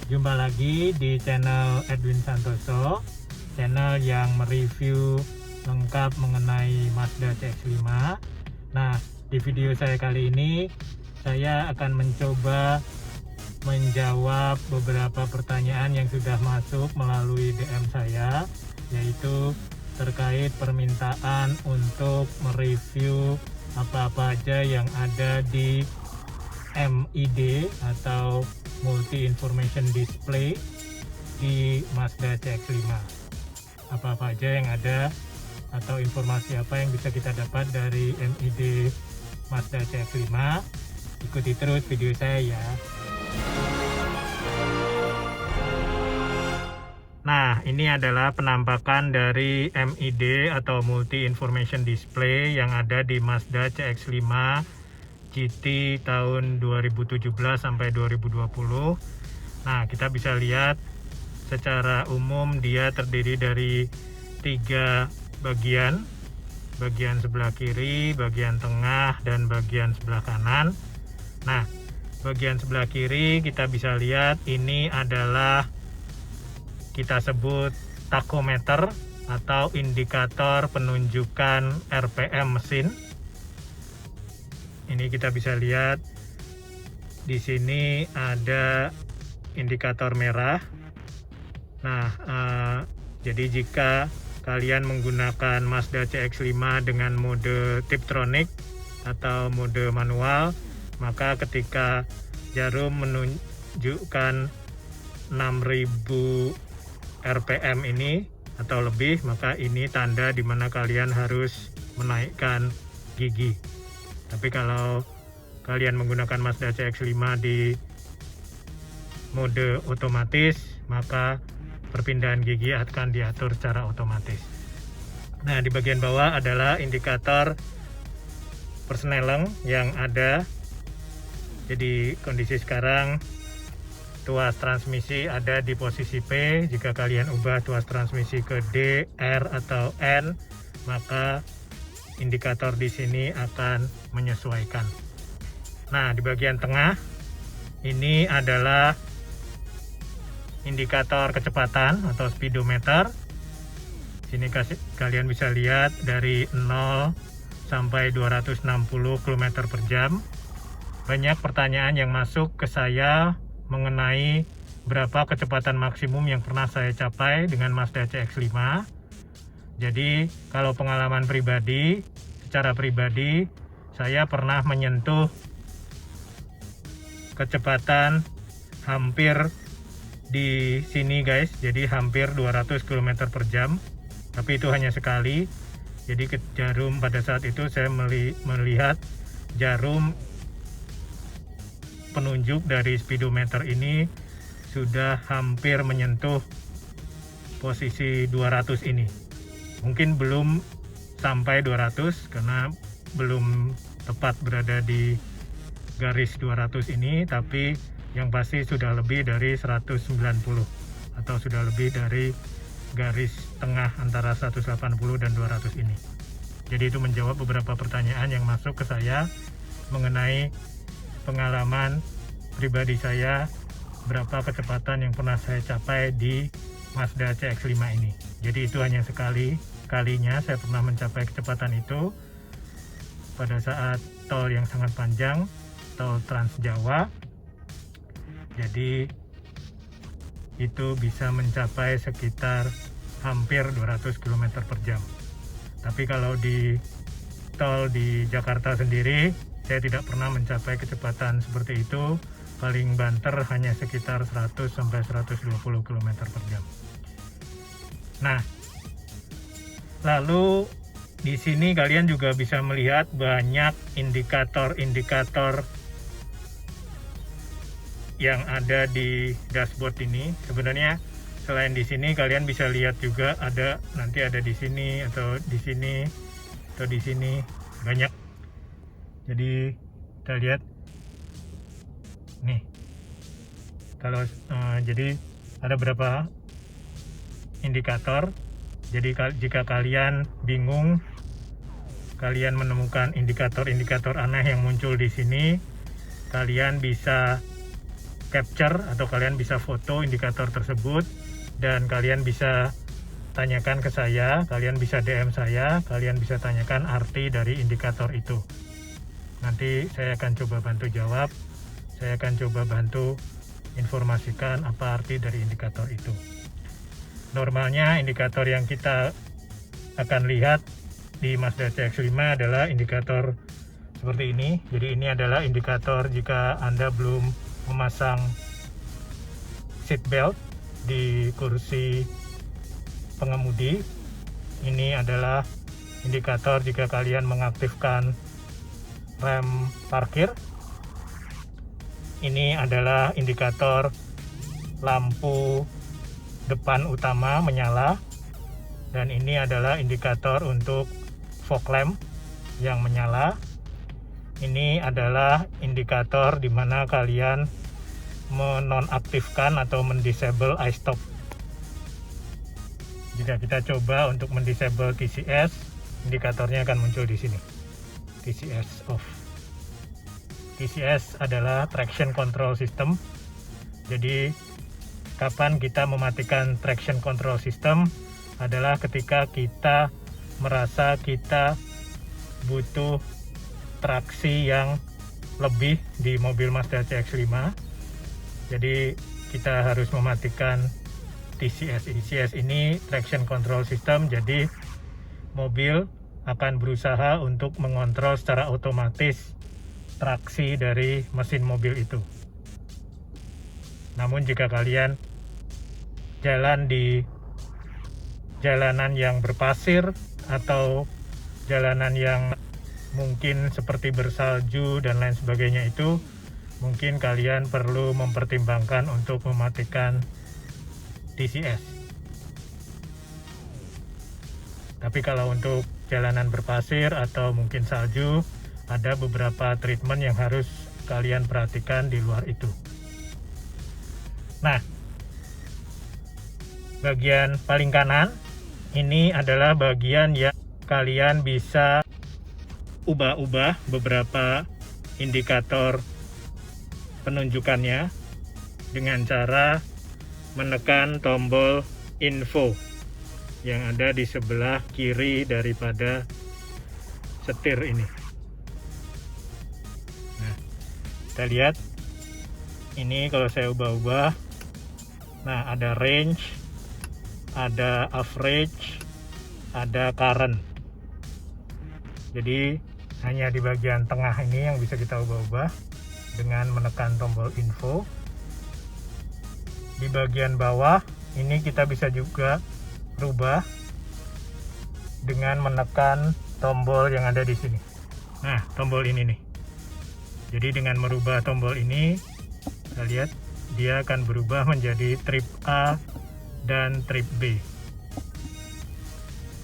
Jumpa lagi di channel Edwin Santoso, channel yang mereview lengkap mengenai Mazda CX-5. Nah, di video saya kali ini saya akan mencoba menjawab beberapa pertanyaan yang sudah masuk melalui DM saya, yaitu terkait permintaan untuk mereview apa-apa aja yang ada di MID atau Multi Information Display di Mazda CX-5. Apa-apa aja yang ada atau informasi apa yang bisa kita dapat dari MID Mazda CX-5. Ikuti terus video saya ya. Nah, ini adalah penampakan dari MID atau Multi Information Display yang ada di Mazda CX-5 GT tahun 2017 sampai 2020. Nah, kita bisa lihat secara umum dia terdiri dari 3 bagian. Bagian sebelah kiri, bagian tengah, dan bagian sebelah kanan. Nah, bagian sebelah kiri kita bisa lihat ini adalah kita sebut tachometer atau indikator penunjukan RPM mesin. Ini kita bisa lihat di sini ada indikator merah. Nah, jadi jika kalian menggunakan Mazda CX-5 dengan mode Tiptronic atau mode manual, maka ketika jarum menunjukkan 6000 RPM ini atau lebih, maka ini tanda di mana kalian harus menaikkan gigi. Tapi kalau kalian menggunakan Mazda CX-5 di mode otomatis, maka perpindahan gigi akan diatur secara otomatis. Nah, di bagian bawah adalah indikator persneleng yang ada. Jadi kondisi sekarang tuas transmisi ada di posisi P. Jika kalian ubah tuas transmisi ke D, R, atau N, maka indikator di sini akan menyesuaikan. Nah, di bagian tengah ini adalah indikator kecepatan atau speedometer. Sini kalian bisa lihat dari 0 sampai 260 km per jam. Banyak pertanyaan yang masuk ke saya mengenai berapa kecepatan maksimum yang pernah saya capai dengan Mazda CX-5. Jadi kalau pengalaman pribadi, secara pribadi saya pernah menyentuh kecepatan hampir di sini guys, jadi hampir 200 km per jam, tapi itu hanya sekali. Jadi ke jarum pada saat itu saya melihat jarum penunjuk dari speedometer ini sudah hampir menyentuh posisi 200 ini. Mungkin belum sampai 200 karena belum tepat berada di garis 200 ini, tapi yang pasti sudah lebih dari 190 atau sudah lebih dari garis tengah antara 180 dan 200 ini. Jadi itu menjawab beberapa pertanyaan yang masuk ke saya mengenai pengalaman pribadi saya, berapa kecepatan yang pernah saya capai di Mazda CX-5 ini. Jadi itu hanya kalinya saya pernah mencapai kecepatan itu pada saat tol yang sangat panjang, tol Trans Jawa. Jadi itu bisa mencapai sekitar hampir 200 km per jam. Tapi kalau di tol di Jakarta sendiri, saya tidak pernah mencapai kecepatan seperti itu. Paling banter hanya sekitar 100 sampai 120 km per jam. Nah, lalu di sini kalian juga bisa melihat banyak indikator-indikator yang ada di dashboard ini. Sebenarnya selain di sini kalian bisa lihat juga nanti ada di sini atau di sini atau di sini, banyak. Jadi kita lihat nih, kalau jadi ada berapa indikator. Jadi jika kalian bingung, kalian menemukan indikator-indikator aneh yang muncul di sini, kalian bisa capture atau kalian bisa foto indikator tersebut, dan kalian bisa tanyakan ke saya, kalian bisa DM saya, kalian bisa tanyakan arti dari indikator itu. Nanti saya akan coba bantu jawab, saya akan coba bantu informasikan apa arti dari indikator itu. Normalnya indikator yang kita akan lihat di Mazda CX-5 adalah indikator seperti ini. Jadi ini adalah indikator jika Anda belum memasang seat belt di kursi pengemudi. Ini adalah indikator jika kalian mengaktifkan rem parkir. Ini adalah indikator lampu depan utama menyala, dan ini adalah indikator untuk fog lamp yang menyala. Ini adalah indikator di mana kalian menonaktifkan atau mendisable iStop. Jika kita coba untuk mendisable TCS, indikatornya akan muncul di sini. TCS off. TCS adalah traction control system. Jadi kapan kita mematikan traction control system adalah ketika kita merasa kita butuh traksi yang lebih di mobil Mazda CX-5. Jadi kita harus mematikan TCS. TCS ini traction control system, jadi mobil akan berusaha untuk mengontrol secara otomatis traksi dari mesin mobil itu. Namun jika kalian jalan di jalanan yang berpasir atau jalanan yang mungkin seperti bersalju dan lain sebagainya, itu mungkin kalian perlu mempertimbangkan untuk mematikan TCS. Tapi kalau untuk jalanan berpasir atau mungkin salju, ada beberapa treatment yang harus kalian perhatikan di luar itu. Nah, bagian paling kanan ini adalah bagian yang kalian bisa ubah-ubah beberapa indikator penunjukannya dengan cara menekan tombol info yang ada di sebelah kiri daripada setir ini. Nah, kita lihat ini kalau saya ubah-ubah, nah ada range, ada average, ada current. Jadi hanya di bagian tengah ini yang bisa kita ubah-ubah dengan menekan tombol info. Di bagian bawah ini kita bisa juga rubah dengan menekan tombol yang ada di sini. Nah, tombol ini nih. Jadi dengan merubah tombol ini, kita lihat dia akan berubah menjadi trip A dan trip B.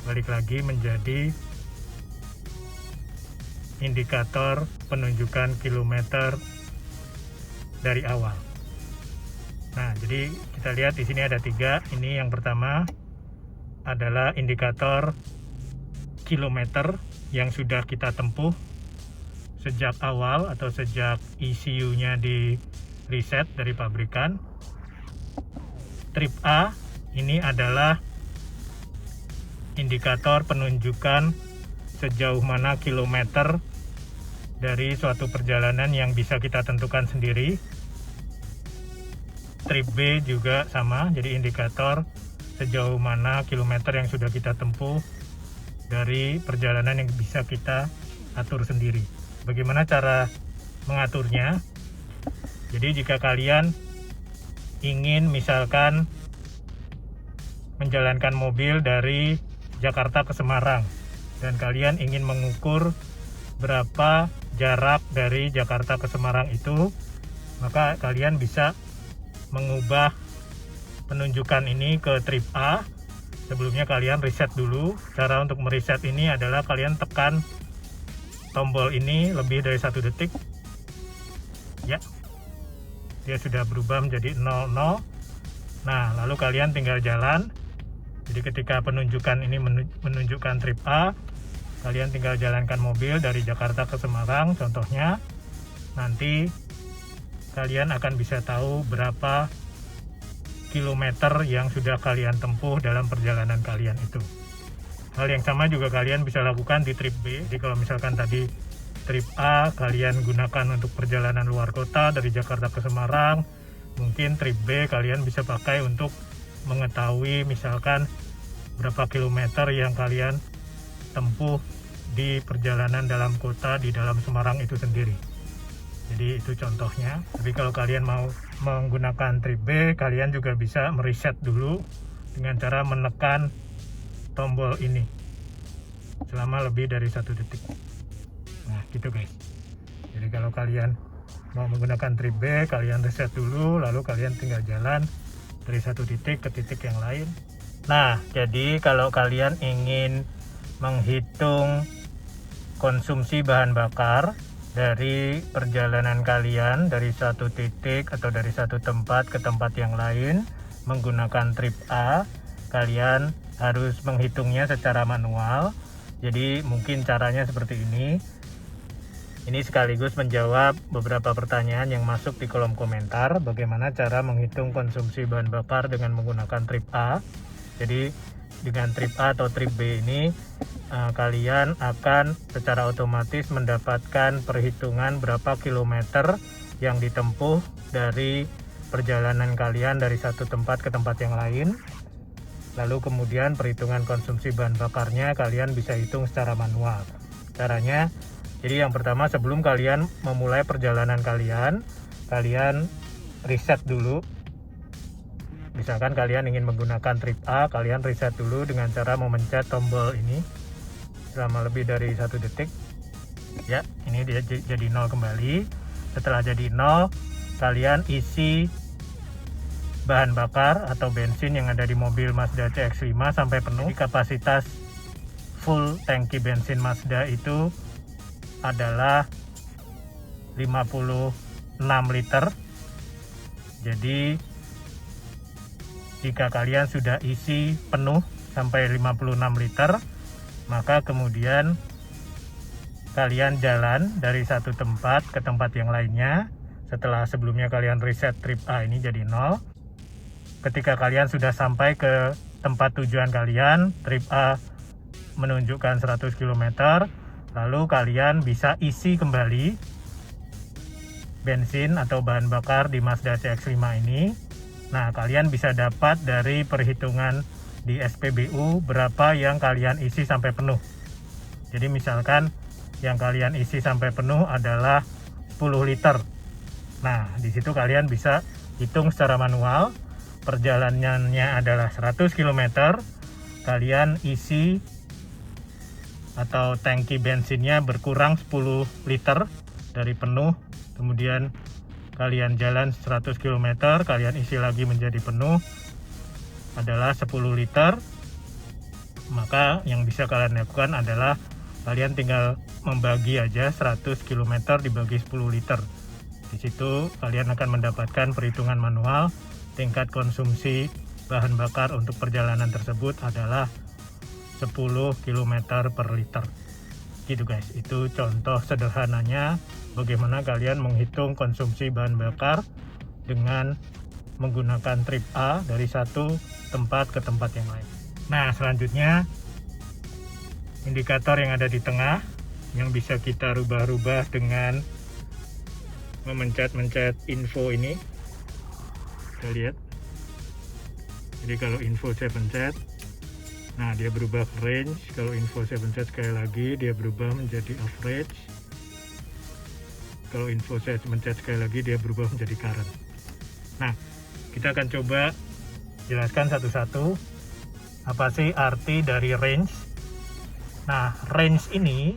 Balik lagi menjadi indikator penunjukan kilometer dari awal. Nah, jadi kita lihat di sini ada 3. Ini yang pertama adalah indikator kilometer yang sudah kita tempuh sejak awal atau sejak ECU-nya di reset dari pabrikan. Trip A ini adalah indikator penunjukan sejauh mana kilometer dari suatu perjalanan yang bisa kita tentukan sendiri. Trip B juga sama, jadi indikator sejauh mana kilometer yang sudah kita tempuh dari perjalanan yang bisa kita atur sendiri. Bagaimana cara mengaturnya? Jadi jika kalian ingin misalkan menjalankan mobil dari Jakarta ke Semarang dan kalian ingin mengukur berapa jarak dari Jakarta ke Semarang itu, maka kalian bisa mengubah penunjukan ini ke trip A. Sebelumnya kalian reset dulu. Cara untuk mereset ini adalah kalian tekan tombol ini lebih dari 1 detik. Ya, dia sudah berubah menjadi 00. Nah, lalu kalian tinggal jalan. Jadi ketika penunjukan ini menunjukkan trip A, kalian tinggal jalankan mobil dari Jakarta ke Semarang contohnya. Nanti kalian akan bisa tahu berapa kilometer yang sudah kalian tempuh dalam perjalanan kalian itu. Hal yang sama juga kalian bisa lakukan di trip B. Jadi kalau misalkan tadi trip A kalian gunakan untuk perjalanan luar kota dari Jakarta ke Semarang, mungkin trip B kalian bisa pakai untuk mengetahui misalkan berapa kilometer yang kalian tempuh di perjalanan dalam kota di dalam Semarang itu sendiri. Jadi itu contohnya. Tapi kalau kalian mau menggunakan trip B, kalian juga bisa mereset dulu dengan cara menekan tombol ini selama lebih dari 1 detik. Nah gitu guys. Jadi kalau kalian mau menggunakan trip B, kalian reset dulu, lalu kalian tinggal jalan dari 1 titik ke titik yang lain. Nah jadi kalau kalian ingin menghitung konsumsi bahan bakar dari perjalanan kalian dari 1 titik atau dari 1 tempat ke tempat yang lain menggunakan trip A, kalian harus menghitungnya secara manual. Jadi mungkin caranya seperti ini. Ini sekaligus menjawab beberapa pertanyaan yang masuk di kolom komentar, bagaimana cara menghitung konsumsi bahan bakar dengan menggunakan trip A. Jadi dengan trip A atau trip B ini kalian akan secara otomatis mendapatkan perhitungan berapa kilometer yang ditempuh dari perjalanan kalian dari satu tempat ke tempat yang lain. Lalu kemudian perhitungan konsumsi bahan bakarnya kalian bisa hitung secara manual. Caranya, jadi yang pertama sebelum kalian memulai perjalanan kalian riset dulu. Misalkan kalian ingin menggunakan trip A, kalian riset dulu dengan cara memencet tombol ini selama lebih dari 1 detik. Ya, ini dia jadi 0 kembali. Setelah jadi 0, kalian isi bahan bakar atau bensin yang ada di mobil Mazda CX-5 sampai penuh. Jadi kapasitas full tangki bensin Mazda itu adalah 56 liter. Jadi jika kalian sudah isi penuh sampai 56 liter, maka kemudian kalian jalan dari satu tempat ke tempat yang lainnya. Setelah sebelumnya kalian reset trip A ini jadi 0. Ketika kalian sudah sampai ke tempat tujuan kalian, trip A menunjukkan 100 km, lalu kalian bisa isi kembali bensin atau bahan bakar di Mazda CX-5 ini. Nah, kalian bisa dapat dari perhitungan di SPBU berapa yang kalian isi sampai penuh. Jadi misalkan yang kalian isi sampai penuh adalah 10 liter. Nah, di situ kalian bisa hitung secara manual. Perjalanannya adalah 100 km. Kalian isi atau tangki bensinnya berkurang 10 liter dari penuh. Kemudian kalian jalan 100 km, kalian isi lagi menjadi penuh adalah 10 liter. Maka yang bisa kalian lakukan adalah kalian tinggal membagi aja 100 km dibagi 10 liter. Di situ kalian akan mendapatkan perhitungan manual tingkat konsumsi bahan bakar untuk perjalanan tersebut adalah 10 km per liter. Gitu guys, itu contoh sederhananya bagaimana kalian menghitung konsumsi bahan bakar dengan menggunakan trip A dari satu tempat ke tempat yang lain. Nah, selanjutnya indikator yang ada di tengah yang bisa kita rubah-rubah dengan memencet-mencet info ini. Kita lihat. Jadi kalau info saya pencet, nah dia berubah ke range. Kalau info saya pencet sekali lagi, dia berubah menjadi average. Kalau info saya pencet sekali lagi, dia berubah menjadi current. Nah, kita akan coba jelaskan satu-satu apa sih arti dari range. Nah, range ini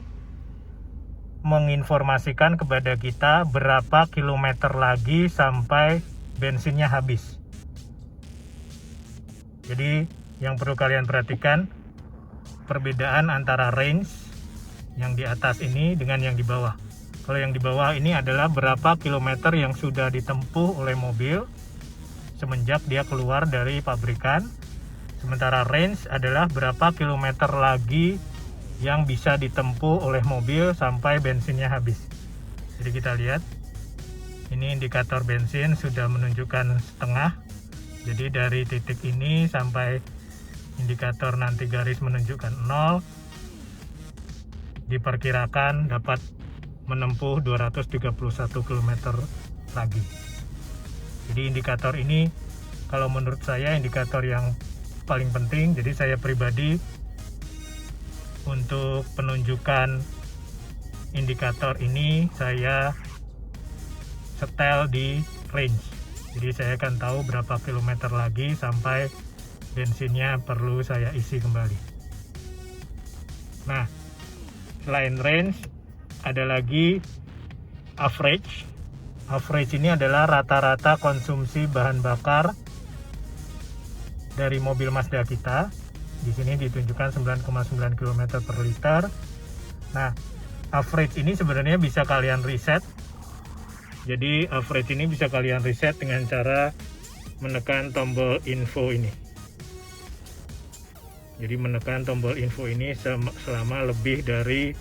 menginformasikan kepada kita berapa kilometer lagi sampai bensinnya habis. Jadi yang perlu kalian perhatikan perbedaan antara range yang di atas ini dengan yang di bawah. Kalau yang di bawah ini adalah berapa kilometer yang sudah ditempuh oleh mobil semenjak dia keluar dari pabrikan. Sementara range adalah berapa kilometer lagi yang bisa ditempuh oleh mobil sampai bensinnya habis. Jadi kita lihat Ini indikator bensin sudah menunjukkan setengah. Jadi dari titik ini sampai indikator nanti garis menunjukkan 0, diperkirakan dapat menempuh 231 km lagi. Jadi indikator ini kalau menurut saya indikator yang paling penting. Jadi saya pribadi untuk penunjukan indikator ini saya setel di range. Jadi saya akan tahu berapa kilometer lagi sampai bensinnya perlu saya isi kembali. Nah, selain range ada lagi average. Average ini adalah rata-rata konsumsi bahan bakar dari mobil Mazda kita. Di sini ditunjukkan 9,9 km per liter. Nah, average ini sebenarnya bisa kalian reset. Jadi average ini bisa kalian reset dengan cara menekan tombol info ini. Jadi menekan tombol info ini selama lebih dari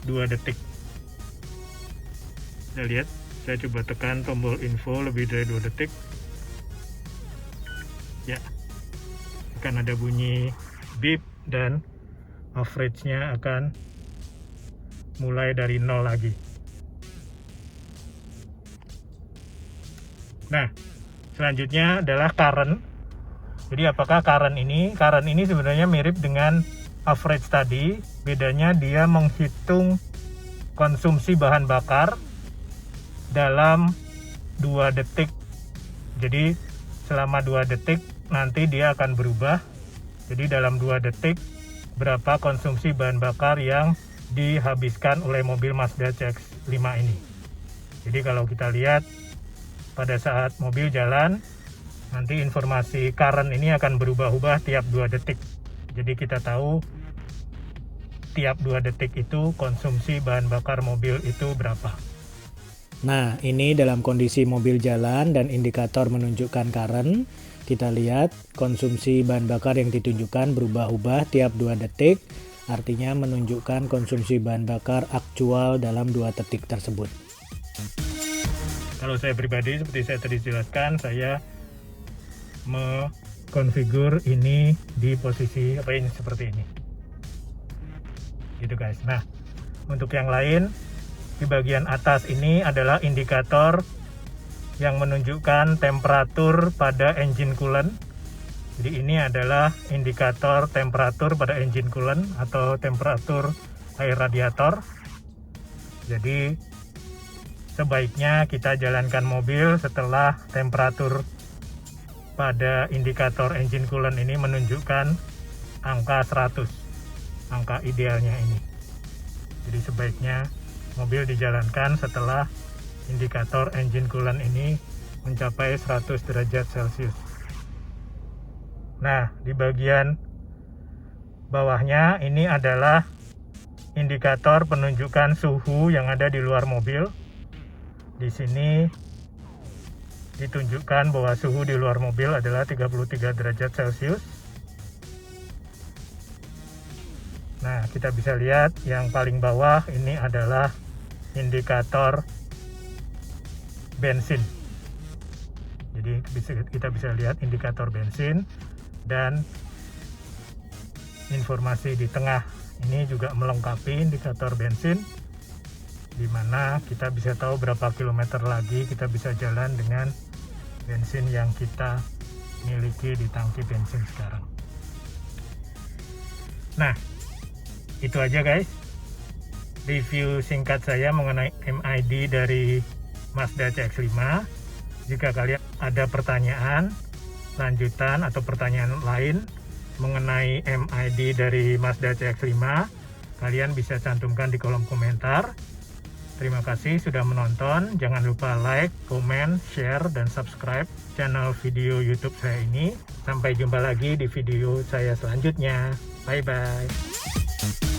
2 detik. Kita lihat, saya coba tekan tombol info lebih dari 2 detik. Ya, akan ada bunyi beep dan average-nya akan mulai dari 0 lagi. Nah, selanjutnya adalah current. Jadi apakah current ini? Current ini sebenarnya mirip dengan average tadi. Bedanya dia menghitung konsumsi bahan bakar dalam 2 detik. Jadi selama 2 detik nanti dia akan berubah. Jadi dalam 2 detik berapa konsumsi bahan bakar yang dihabiskan oleh mobil Mazda CX-5 ini. Jadi kalau kita lihat pada saat mobil jalan, nanti informasi current ini akan berubah-ubah tiap 2 detik. Jadi kita tahu tiap 2 detik itu konsumsi bahan bakar mobil itu berapa. Nah, ini dalam kondisi mobil jalan dan indikator menunjukkan current. Kita lihat konsumsi bahan bakar yang ditunjukkan berubah-ubah tiap 2 detik. Artinya menunjukkan konsumsi bahan bakar aktual dalam 2 detik tersebut. Kalau saya pribadi, seperti saya tadi jelaskan, saya mengkonfigur ini di posisi range seperti ini. Gitu guys. Nah, untuk yang lain, di bagian atas ini adalah indikator yang menunjukkan temperatur pada engine coolant. Jadi ini adalah indikator temperatur pada engine coolant atau temperatur air radiator. Jadi sebaiknya kita jalankan mobil setelah temperatur pada indikator engine coolant ini menunjukkan angka 100, angka idealnya ini. Jadi sebaiknya mobil dijalankan setelah indikator engine coolant ini mencapai 100 derajat Celcius. Nah, di bagian bawahnya ini adalah indikator penunjukan suhu yang ada di luar mobil. Di sini ditunjukkan bahwa suhu di luar mobil adalah 33 derajat Celcius. Nah, kita bisa lihat yang paling bawah ini adalah indikator bensin. Jadi kita bisa lihat indikator bensin dan informasi di tengah ini juga melengkapi indikator bensin, di mana kita bisa tahu berapa kilometer lagi kita bisa jalan dengan bensin yang kita miliki di tangki bensin sekarang. Nah, itu aja guys review singkat saya mengenai MID dari Mazda CX-5. Jika kalian ada pertanyaan lanjutan atau pertanyaan lain mengenai MID dari Mazda CX-5, kalian bisa cantumkan di kolom komentar. Terima kasih sudah menonton. Jangan lupa like, komen, share, dan subscribe channel video YouTube saya ini. Sampai jumpa lagi di video saya selanjutnya. Bye-bye.